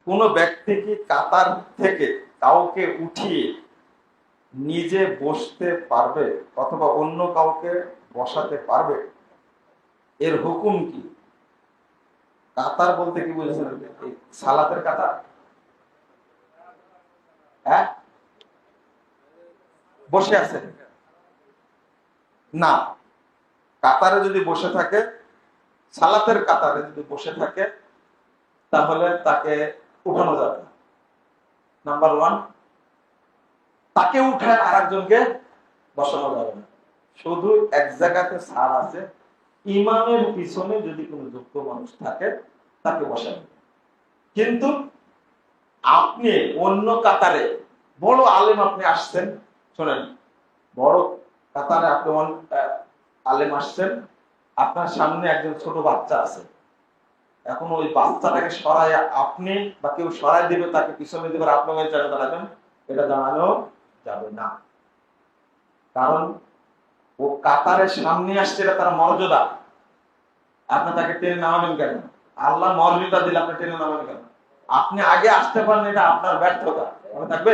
কোন ব্যক্তি কি কাতার থেকে কাউকে উঠিয়ে নিজে বসতে পারবে অথবা অন্য কাউকে বসাতে পারবে? এর হুকুম কি? কাতার বলতে কি বুঝেছেন? এই সালাতের কাতার? হ্যাঁ, বসে আছে না। কাতারে যদি বসে থাকে, সালাতের কাতারে যদি বসে থাকে, তাহলে তাকে উঠানো যাবে না। নাম্বার ওয়ান, তাকে উঠায় আর একজনকে বসানো যাবে না। শুধু এক জায়গাতে ছাড় আছে, ইমামের পিছনে যদি কোনো যোগ্য মানুষ থাকে তাকে বসাবে। কিন্তু আপনি অন্য কাতারে, বড় আলেম আপনি আসছেন, শোনেন, বড় কাতারে আপনি আলেম আসছেন, আপনার সামনে একজন ছোট বাচ্চা আছে। এখন ওই বাচ্চাটাকে সরাই আপনি বা কেউ সরাই দিবে, তাকে পিছনে দিবে, আপনি ওই জায়গায় দাঁড়াবেন, এটা দাঁড়ানো যাবে না। কারণ ও কাতারের সামনে আসছে, এটা তার মর্যাদা। আপনি তাকে টেনে নামাবেন কেন? আল্লাহ মর্যাদা দিলে আপনি টেনে নামাবেন কেন? আপনি আগে আসতে পারেন, এটা আপনার ব্যর্থতা। মনে থাকবে,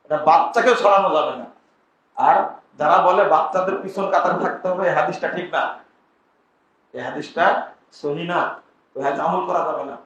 এটা বাচ্চাকেও সরানো যাবে না। আর যারা বলে বাচ্চাদের পিছন কাতারে থাকতে হবে, এই হাদিসটা ঠিক না, এই হাদিসটা সহি না, ওই হাদিস আমল করা যাবে না।